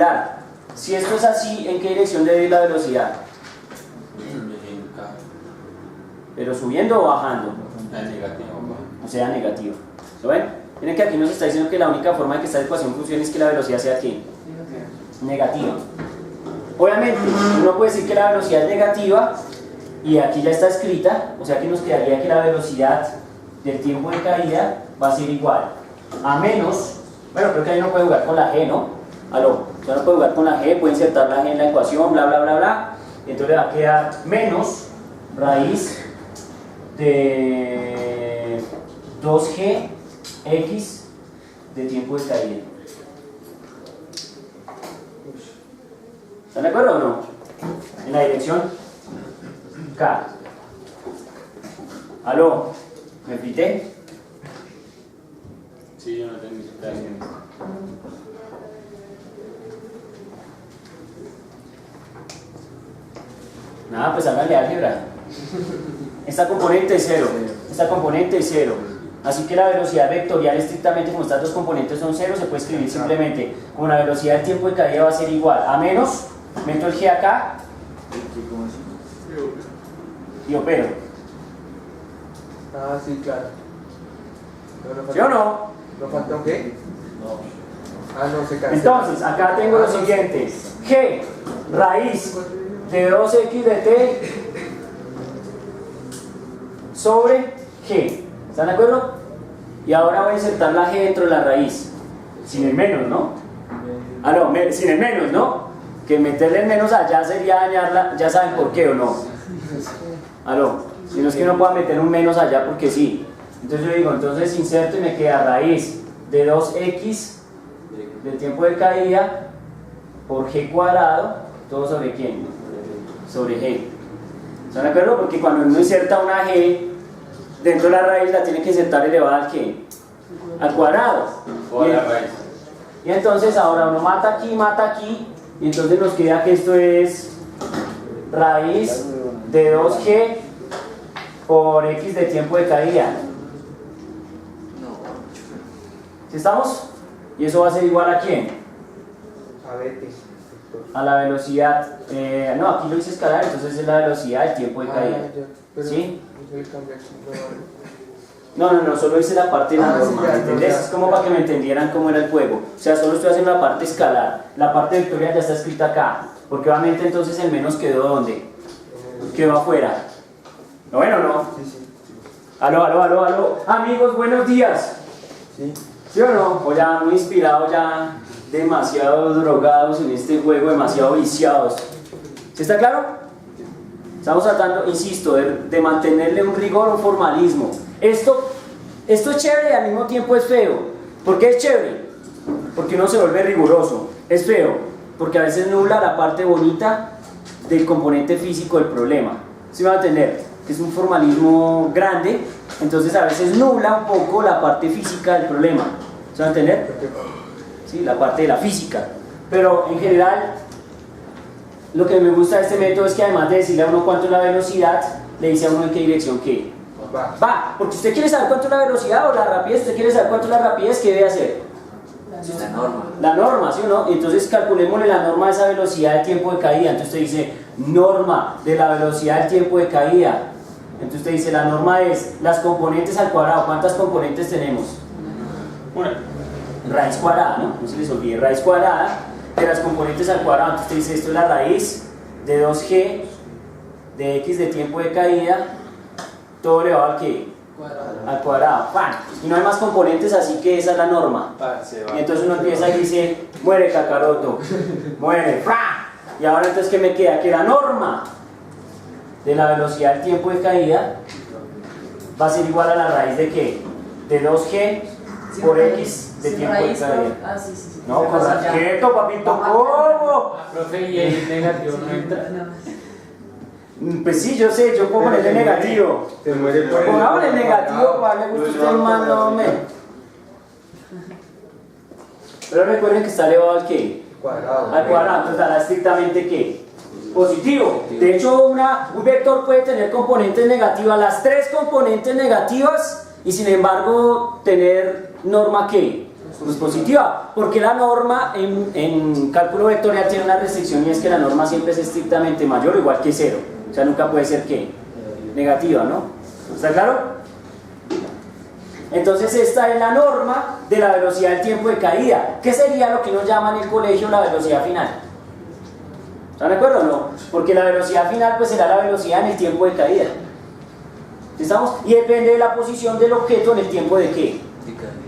angular. Si esto es así, ¿en qué dirección debe ir la velocidad? ¿Pero subiendo o bajando? Negativo. O sea, negativo. ¿Lo ven? Miren que aquí nos está diciendo que la única forma de que esta ecuación funcione es que la velocidad sea ¿qué? Negativa. Obviamente, uno puede decir que la velocidad es negativa y aquí ya está escrita, o sea que nos quedaría que la velocidad del tiempo de caída va a ser igual a menos, bueno, creo que ahí no puede jugar con la g, ¿no? Aló, ya no puede jugar con la g, puede insertar la g en la ecuación, bla, bla, bla, bla, y entonces le va a quedar menos raíz de 2g x de tiempo de caída. ¿Están de acuerdo o no? En la dirección K. ¿Aló? ¿Me pité? Sí, yo no tengo ni idea. Nada, pues háganle álgebra. Esta componente es 0, esta componente es 0. Así que la velocidad vectorial estrictamente, como estas dos componentes son 0, se puede escribir simplemente como la velocidad del tiempo de caída va a ser igual a menos, meto el g acá y opero. Ah, sí, claro. ¿Sí o no? ¿No falta un qué? No. Ah, no, se cancela. Entonces, acá tengo lo siguiente: g raíz de 2x de t sobre g. ¿Están de acuerdo? Y ahora voy a insertar la g dentro de la raíz. Sin el menos, ¿no? Ah, no, sin el menos, ¿no? Que meterle el menos allá sería dañarla. Ya saben por qué o no. Aló, si no es que no pueda meter un menos allá porque sí. Entonces yo digo, entonces inserto y me queda raíz de 2x del tiempo de caída por g cuadrado, todo sobre quién? Sobre g. ¿Están de acuerdo? Porque cuando uno inserta una g dentro de la raíz, la tiene que insertar elevada al qué? Al cuadrado. O a la raíz. Y entonces ahora uno mata aquí, y entonces nos queda que esto es raíz de 2g por x de tiempo de caída. ¿Sí estamos? Y eso va a ser igual a quién? A ver, A la velocidad, no, aquí lo hice escalar, entonces es la velocidad del tiempo de caída. ¿Sí? No, solo hice la parte de la norma, sí, ya, ¿entendés? ya. Es como para que me entendieran cómo era el juego. O sea, solo estoy haciendo la parte escalar. La parte vectorial ya está escrita acá, porque obviamente entonces el menos quedó ¿dónde? Quedó afuera. ¿No ven o no? Sí, sí. Aló. Amigos, buenos días. Sí. ¿Sí o no? O ya muy inspirados, ya demasiado drogados en este juego, demasiado viciados. ¿Sí está claro? Estamos tratando, insisto, de mantenerle un rigor, un formalismo. Esto es chévere y al mismo tiempo es feo. ¿Por qué es chévere? Porque uno se vuelve riguroso. Es feo, porque a veces nubla la parte bonita del componente físico del problema. ¿Sí van a entender? Que es un formalismo grande, entonces a veces nubla un poco la parte física del problema. ¿Se van a entender? Sí, la parte de la física. Pero en general, lo que me gusta de este método es que además de decirle a uno cuánto es la velocidad, le dice a uno en qué dirección qué. Va, porque usted quiere saber cuánto es la velocidad o la rapidez, usted quiere saber cuánto es la rapidez, ¿qué debe hacer? La norma. La norma, ¿sí o no? Entonces calculémosle la norma de esa velocidad del tiempo de caída. Entonces usted dice, norma de la velocidad del tiempo de caída. Entonces usted dice, la norma es las componentes al cuadrado. ¿Cuántas componentes tenemos? Una. Raíz cuadrada, ¿no? No se les olvide, raíz cuadrada de las componentes al cuadrado. Entonces usted dice, esto es la raíz de 2g de x de tiempo de caída, todo elevado al qué? Al cuadrado. ¡Pam! Y no hay más componentes, así que esa es la norma. Y entonces uno empieza y dice, muere Kakaroto, muere, ¡fra! Y ahora entonces ¿qué me queda? Que la norma de la velocidad del tiempo de caída va a ser igual a la raíz de ¿qué? De 2g por x de tiempo de caída. Sí. No, correcto, papito, ¿cómo? Profe, y el negativo no entra. Pues sí, yo sé, yo puedo ponerle negativo. Te muere por Pongámosle negativo para darle gusto a usted, hermano, hombre. Pero recuerden que está elevado al qué? Cuadrado. Al cuadrado, entonces dará estrictamente ¿qué? Positivo. De hecho, un vector puede tener componentes negativas, las tres componentes negativas, y sin embargo tener norma ¿qué? Pues positiva, porque la norma en cálculo vectorial tiene una restricción y es que la norma siempre es estrictamente mayor o igual que 0. O sea, nunca puede ser ¿qué? Negativa, ¿no? ¿Está claro? Entonces esta es la norma de la velocidad del tiempo de caída. ¿Qué sería lo que nos llaman en el colegio la velocidad final? ¿Están de acuerdo o no? Porque la velocidad final pues será la velocidad en el tiempo de caída. ¿Estamos? Y depende de la posición del objeto en el tiempo de ¿qué?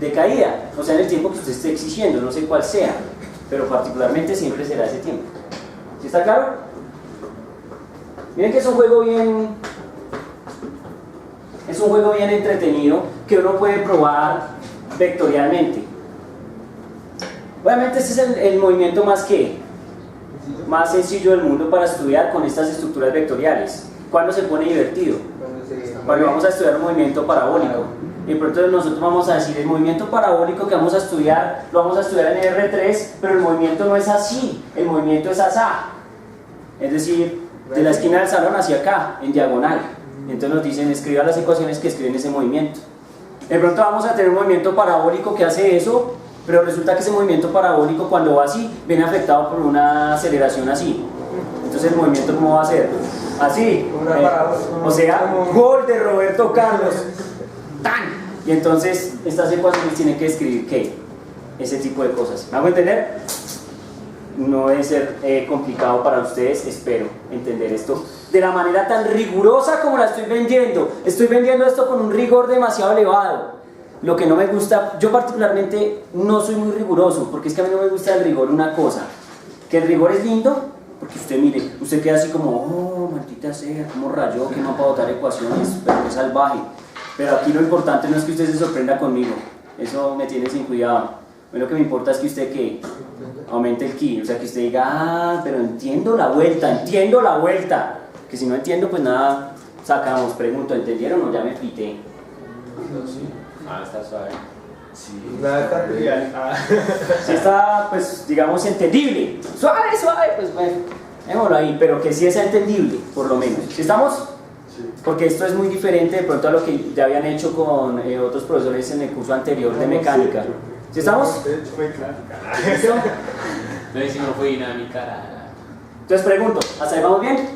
De caída. O sea, en el tiempo que usted esté exigiendo, no sé cuál sea, pero particularmente siempre será ese tiempo. ¿Sí está claro? Miren que es un juego bien entretenido que uno puede probar vectorialmente. Obviamente este es el movimiento más sencillo del mundo para estudiar con estas estructuras vectoriales. ¿Cuándo se pone divertido? Cuando vamos a estudiar un movimiento parabólico. Y pronto nosotros vamos a decir, el movimiento parabólico que vamos a estudiar, lo vamos a estudiar en R3, pero el movimiento no es así, el movimiento es asá. Es decir, de la esquina del salón hacia acá, en diagonal. Entonces nos dicen, escriba las ecuaciones que escriben ese movimiento. De pronto vamos a tener un movimiento parabólico que hace eso, pero resulta que ese movimiento parabólico cuando va así, viene afectado por una aceleración así. Entonces el movimiento ¿cómo va a ser? Así. O sea, gol de Roberto Carlos. ¡Tan! Y entonces estas ecuaciones tienen que escribir ¿qué? Ese tipo de cosas. ¿Me hago entender? No debe ser complicado para ustedes, espero entender esto de la manera tan rigurosa como la estoy vendiendo. Estoy vendiendo esto con un rigor demasiado elevado. Lo que no me gusta, yo particularmente no soy muy riguroso, porque es que a mí no me gusta el rigor una cosa, que el rigor es lindo, porque usted mire, usted queda así como, oh, maldita sea, cómo rayó, que no para botar ecuaciones, pero qué salvaje. Pero aquí lo importante no es que usted se sorprenda conmigo, eso me tiene sin cuidado. A mí lo que me importa es que usted que aumente el ki, o sea que usted diga, ah, pero entiendo la vuelta, que si no entiendo pues nada, sacamos, pregunto, ¿entendieron o ya me pité? Está suave. Sí, nada está trivial. Si está, pues, digamos, entendible. Suave, pues bueno, démoslo ahí, pero que sí sea entendible, por lo menos. ¿Sí estamos? Sí. Porque esto es muy diferente de pronto a lo que ya habían hecho con otros profesores en el curso anterior de mecánica. ¿Sí estamos? ¿Listo? No, si no fue dinámica. Entonces pregunto, ¿hasta ahí vamos bien?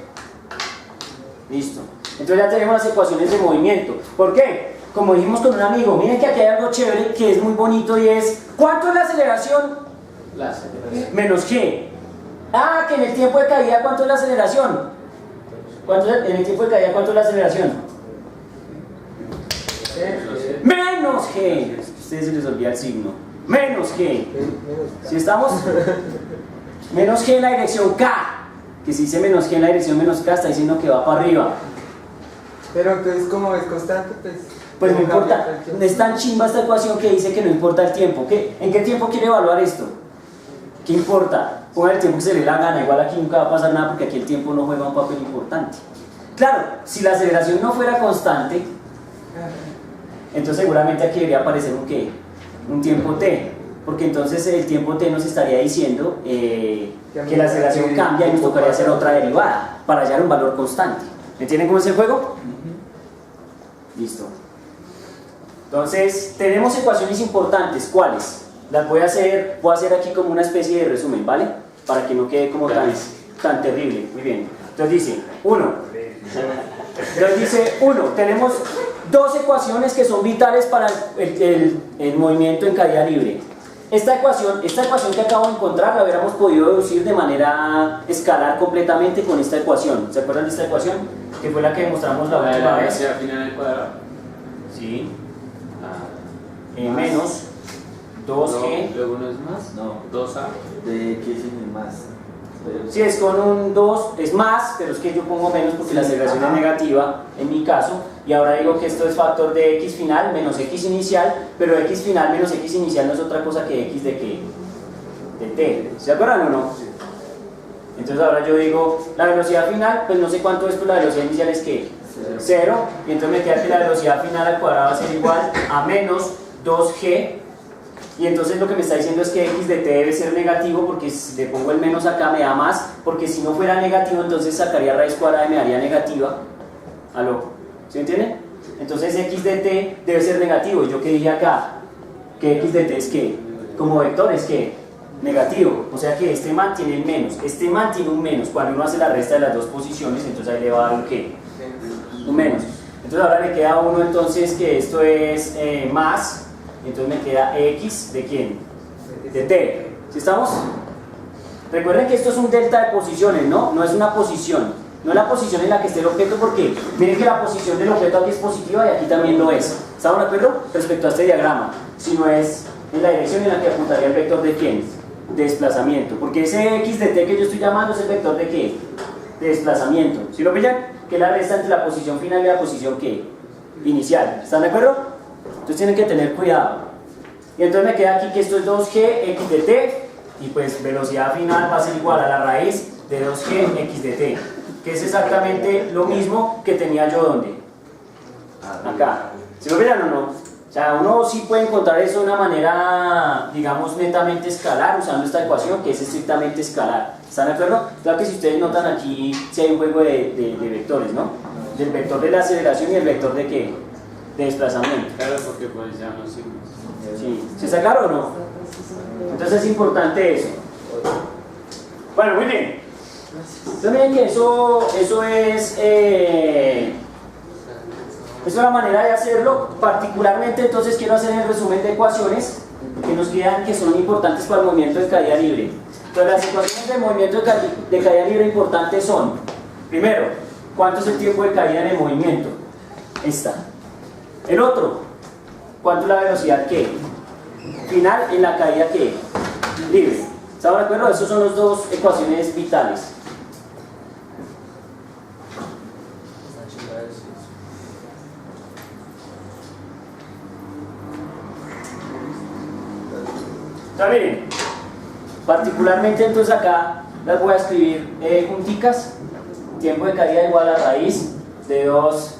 Listo. Entonces ya tenemos las ecuaciones de movimiento. ¿Por qué? Como dijimos con un amigo, miren que aquí hay algo chévere que es muy bonito y es ¿cuánto es la aceleración? La aceleración. Menos G. Ah, que en el tiempo de caída ¿cuánto es la aceleración? En el tiempo de caída ¿cuánto es la aceleración? Menos G. A ustedes se les olvida el signo. Menos G. ¿Sí estamos? Menos G en la dirección K. Que si dice menos G en la dirección menos K está diciendo que va para arriba. Pero entonces como es constante, pues no importa, es tan chimba esta ecuación que dice que no importa el tiempo. ¿En qué tiempo quiere evaluar esto? ¿Qué importa? Ponga el tiempo que se le da la gana, igual aquí nunca va a pasar nada porque aquí el tiempo no juega un papel importante. Claro, si la aceleración no fuera constante, entonces seguramente aquí debería aparecer un ¿qué? Un tiempo t, porque entonces el tiempo t nos estaría diciendo que la aceleración cambia y nos tocaría hacer otra derivada para hallar un valor constante. ¿Entienden cómo es el juego? Listo. Entonces, tenemos ecuaciones importantes. ¿Cuáles? Las voy a hacer aquí como una especie de resumen, ¿vale? Para que no quede como tan terrible. Muy bien. Entonces dice, 1. Tenemos dos ecuaciones que son vitales para el movimiento en caída libre. Esta ecuación que acabo de encontrar la hubiéramos podido deducir de manera escalar completamente con esta ecuación. ¿Se acuerdan de esta ecuación? Que fue la que demostramos la última vez. ¿La final del cuadrado? Sí. Menos 2G. Luego no es más. No, 2A. de X sin más. Si es con un 2 es más, pero es que yo pongo menos porque la aceleración es negativa en mi caso, y ahora digo que esto es factor de x final menos x inicial, pero x final menos x inicial no es otra cosa que x de qué? De t. ¿Se acuerdan o no? Entonces ahora yo digo, la velocidad final, pues no sé cuánto es, pero la velocidad inicial es que 0, y entonces me queda que la velocidad final al cuadrado va a ser igual a menos 2g. Y entonces lo que me está diciendo es que x de t debe ser negativo, porque si le pongo el menos acá me da más, porque si no fuera negativo entonces sacaría raíz cuadrada y me daría negativa. ¿Aló? ¿Sí entienden? Entonces x de t debe ser negativo. ¿Y yo qué dije acá? Que x de t es ¿qué? como vector es que negativo, o sea que este man tiene el menos, este man tiene un menos. Cuando uno hace la resta de las dos posiciones, entonces ahí le va a dar un qué, un menos. Entonces ahora le queda uno, entonces que esto es más, entonces me queda x de quién, de t. ¿Sí estamos? Recuerden que esto es un delta de posiciones, ¿no? No es una posición, no es la posición en la que esté el objeto, porque miren que la posición del objeto aquí es positiva y aquí también lo es. ¿Estamos de acuerdo? Respecto a este diagrama, si no es en la dirección en la que apuntaría el vector de quién, de desplazamiento, porque ese x de t que yo estoy llamando es el vector de qué, de desplazamiento. ¿Sí lo pillan? Que es la resta entre la posición final y la posición ¿qué? Inicial. ¿Están de acuerdo? Entonces tienen que tener cuidado. Y entonces me queda aquí que esto es 2g x de t, y pues velocidad final va a ser igual a la raíz de 2g x de t, que es exactamente lo mismo que tenía yo ¿dónde? Acá. ¿Sí lo verán o no? O sea, uno sí puede encontrar eso de una manera, digamos, netamente escalar, usando esta ecuación que es estrictamente escalar. ¿Están de acuerdo? Claro que si ustedes notan aquí, sí hay un juego de vectores, ¿no? Del vector de la aceleración y el vector de ¿qué? De desplazamiento. Claro, porque pues ya no signos. Sí. ¿Sí está claro o no? Entonces es importante eso. Bueno, muy bien. Entonces miren que eso es una manera de hacerlo. Particularmente entonces quiero hacer el resumen de ecuaciones que nos quedan, que son importantes para el movimiento de caída libre. Entonces las ecuaciones del movimiento de caída libre importantes son: primero, ¿cuánto es el tiempo de caída en el movimiento? Esta. El otro, ¿cuánto es la velocidad que final en la caída que libre? ¿Estamos de acuerdo? Esas son las dos ecuaciones vitales. Entonces miren, particularmente entonces acá las voy a escribir junticas. Tiempo de caída igual a raíz de 2.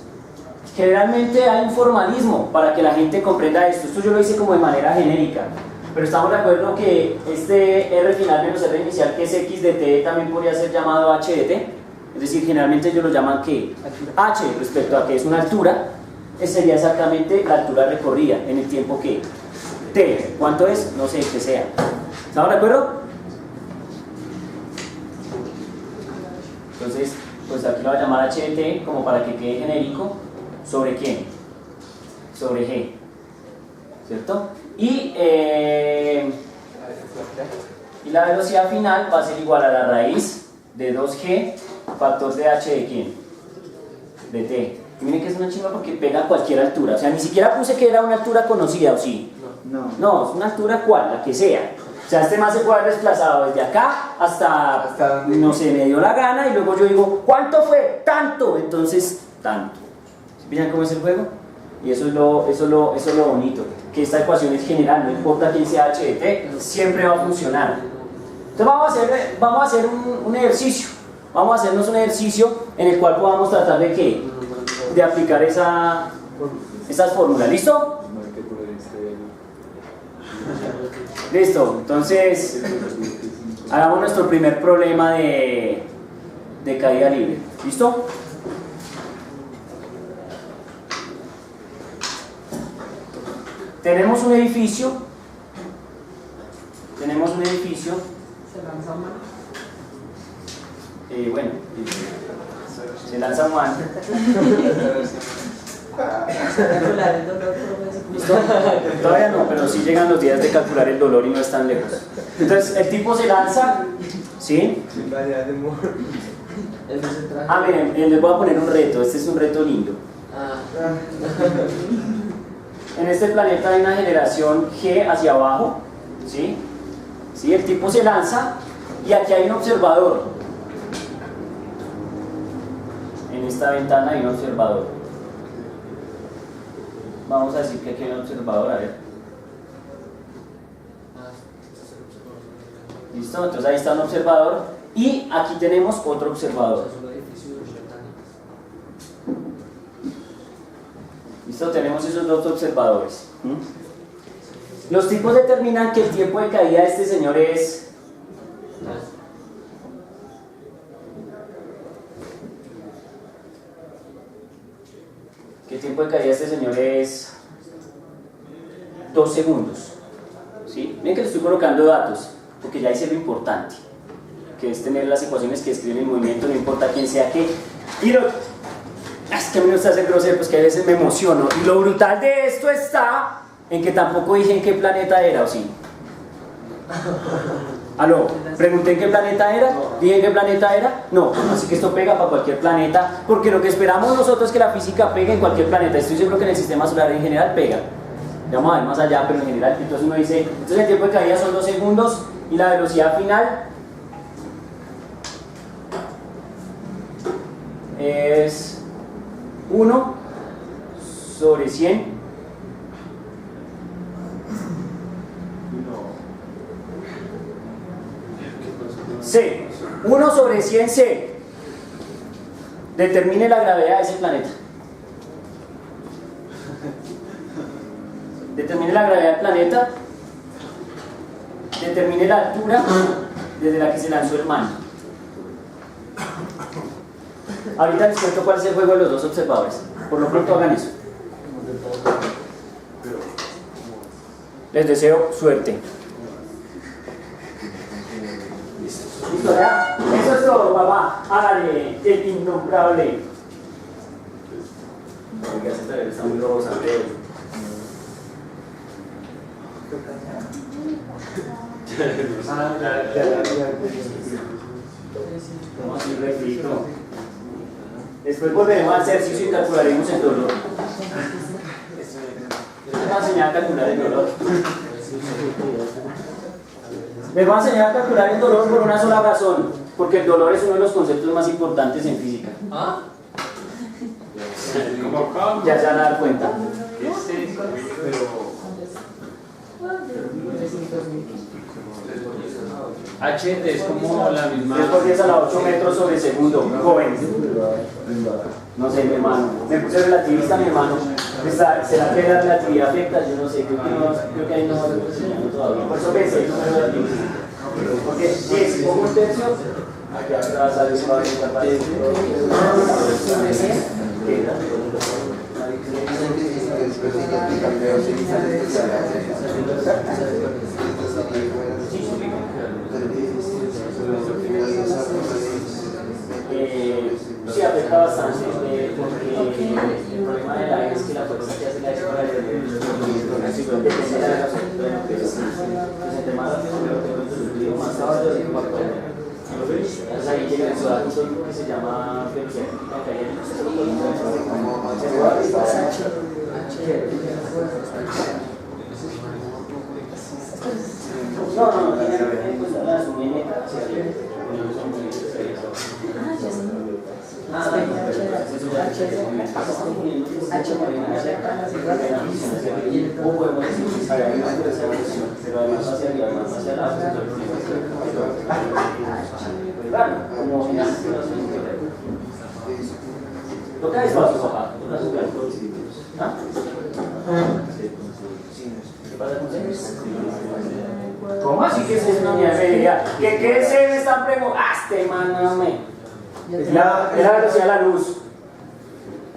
Generalmente hay un formalismo para que la gente comprenda esto. Esto yo lo hice como de manera genérica, pero estamos de acuerdo que este r final menos r inicial, que es x de t, también podría ser llamado h de t. Es decir, generalmente ellos lo llaman ¿qué? H respecto a que es una altura, sería exactamente la altura recorrida en el tiempo que t. ¿Cuánto es? No sé, que sea. ¿Estamos de acuerdo? Entonces, pues aquí lo voy a llamar h de t como para que quede genérico. ¿Sobre quién? Sobre g, ¿cierto? Y la velocidad final va a ser igual a la raíz de 2g factor de h de quién? De t. Y miren que es una chimba porque pega a cualquier altura. O sea, ni siquiera puse que era una altura conocida, ¿o sí? No, es una altura cual, la que sea. O sea, este más se puede haber desplazado desde acá hasta no sé, me dio la gana, y luego yo digo, ¿cuánto fue? Tanto. Entonces, tanto. ¿Miren cómo es el juego? Y eso es lo bonito, que esta ecuación es general, no importa quién sea h de t, siempre va a funcionar. Entonces vamos a hacer un ejercicio. Vamos a hacernos un ejercicio en el cual podamos tratar de ¿qué? De aplicar esas fórmulas. ¿Listo? Listo. Entonces, hagamos nuestro primer problema de caída libre. ¿Listo? Tenemos un edificio. ¿Se lanza un man? Bueno, se lanza un man. ¿Listo? Todavía no, pero sí llegan los días de calcular el dolor y no están lejos. Entonces, el tipo se lanza, ¿sí? Miren, les voy a poner un reto. Este es un reto lindo. En este planeta hay una generación G hacia abajo, ¿sí? ¿Sí? El tipo se lanza y aquí hay un observador. En esta ventana hay un observador. Vamos a decir que aquí hay un observador, a ver. ¿Listo? Entonces ahí está un observador y aquí tenemos otro observador. ¿Listo? Tenemos esos dos observadores. Los tipos determinan que el tiempo de caída de este señor es... que el tiempo de caída de este señor es 2 segundos. ¿Sí? Miren que le estoy colocando datos, porque ya hice lo importante, que es tener las ecuaciones que describen el movimiento, no importa quién sea qué. Y lo... Es que a mí me gusta ser grosero, pues que a veces me emociono. Y lo brutal de esto está en que tampoco dije en qué planeta era, ¿o sí? Aló, pregunté en qué planeta era, dije en qué planeta era, no, así que esto pega para cualquier planeta, porque lo que esperamos nosotros es que la física pegue en cualquier planeta. Estoy seguro que en el sistema solar en general pega. Ya vamos a ver más allá, pero en general, entonces uno dice, entonces el tiempo de caída son 2 segundos y la velocidad final es 1 sobre 100 C. 1 sobre 100 C. Determine la gravedad de ese planeta. Determine la gravedad del planeta. Determine la altura desde la que se lanzó el man. Ahorita les cuento cuál es el juego de los dos observadores. Por lo pronto hagan eso. Les deseo suerte. Listo, ya. Eso es todo, papá. Hágale el innombrable. Está muy rosa, Como así repito. Después volveremos al ejercicio y calcularemos el dolor. Les voy a enseñar a calcular el dolor. Les voy a enseñar a calcular el dolor por una sola razón, porque el dolor es uno de los conceptos más importantes en física. ¿Ah? Ya se van a dar cuenta. H es como la misma. 3 por 10 a la 8 metros sobre segundo, joven. No sé, mi hermano. Me puse relativista, mi hermano. ¿Será que la relatividad afecta? Yo no sé, creo que ahí no lo estoy enseñando todavía. Por eso pensé en número relativista. Porque 10 y pongo un tercio, aquí atrás sale un par de sí, afecta bastante, porque el problema de la es que la fuerza que hace la escuela depende de la velocidad que es el tema de más abajo del impacto. Entonces ahí llega el sudato que se llama velocidad no, tiene que ver con la subida hacia arriba. Toca despacio, papá. ¿Cómo así que es una unidad? ¿Qué se me están preguntando? ¡Este man, no me! Es la velocidad de la luz.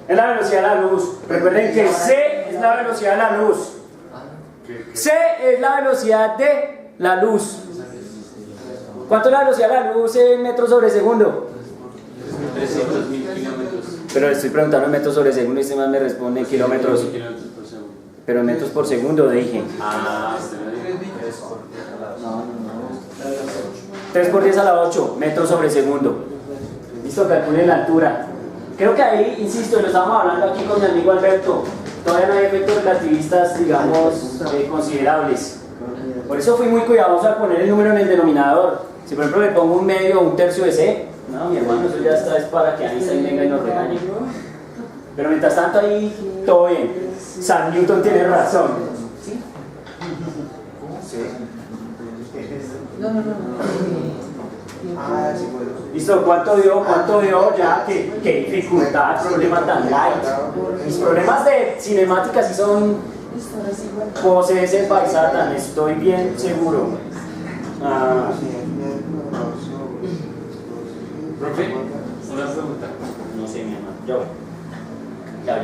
Es la velocidad de la luz. Recuerden que C es la velocidad de la luz. C es la velocidad de la luz. ¿Cuánto es la velocidad de la luz en metros sobre segundo? 300.000 kilómetros. Pero le estoy preguntando en metros sobre segundo y este man me responde en kilómetros. Kilómetros por segundo. Pero en metros por segundo dije. Ah, 3 por 10 a la 8 metros sobre segundo. Listo, calculen la altura. Creo que ahí, insisto, lo estábamos hablando aquí con mi amigo Alberto. Todavía no hay efectos relativistas, digamos, considerables. Por eso fui muy cuidadoso al poner el número en el denominador. Si por ejemplo le pongo un medio o un tercio de C, no, mi hermano, eso ya está, es para que Einstein venga y nos regañe. Pero mientras tanto ahí, todo bien. San Newton tiene razón. ¿Sí? Listo, ¿cuánto dio? Ya, qué dificultad, problema tan light. Mis problemas de cinemática sí son poses en paisatan, estoy bien seguro. Profe, una pregunta. No sé, mi hermano. Yo. Ya.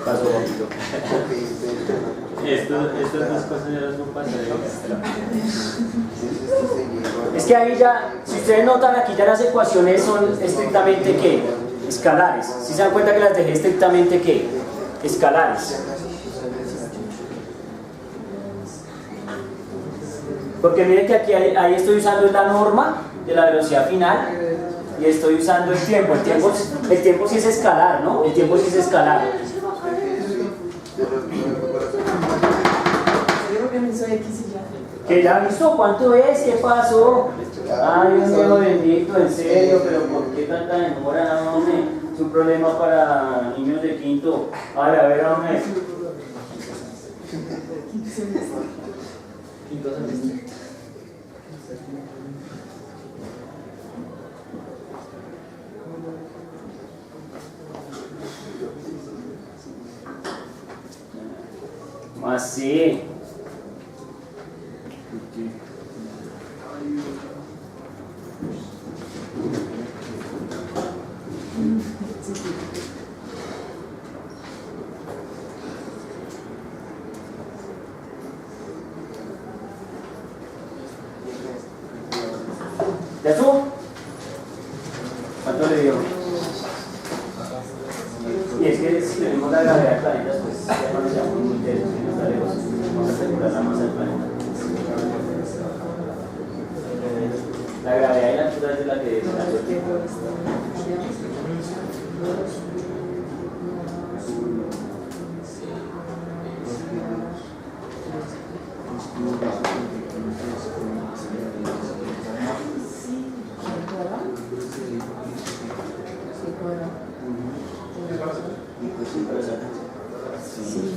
Pasó bonito. Estas dos cosas ya las no pasan. Es que ahí ya, si ustedes notan, aquí ya las ecuaciones son estrictamente ¿qué? Escalares. Si se dan cuenta que las dejé estrictamente ¿qué? Escalares. Porque miren que aquí ahí estoy usando la norma de la velocidad final y estoy usando el tiempo. El tiempo sí es escalar, ¿no? El tiempo sí es escalar. ¿Que ya visto cuánto es? ¿Qué pasó? Ay, Dios mío bendito, en serio, pero ¿por qué tanta demora, hombre? Es un problema para niños de quinto. A ver, hombre. Quinto semestre. Así. ¿Ya estuvo? ¿Cuánto le dio? Y es que si tenemos la gravedad del planeta, pues ya conocemos muy de eso, si no está lejos, vamos a asegurar la masa del planeta. La gravedad y la altura es de la que la suerte. Sí.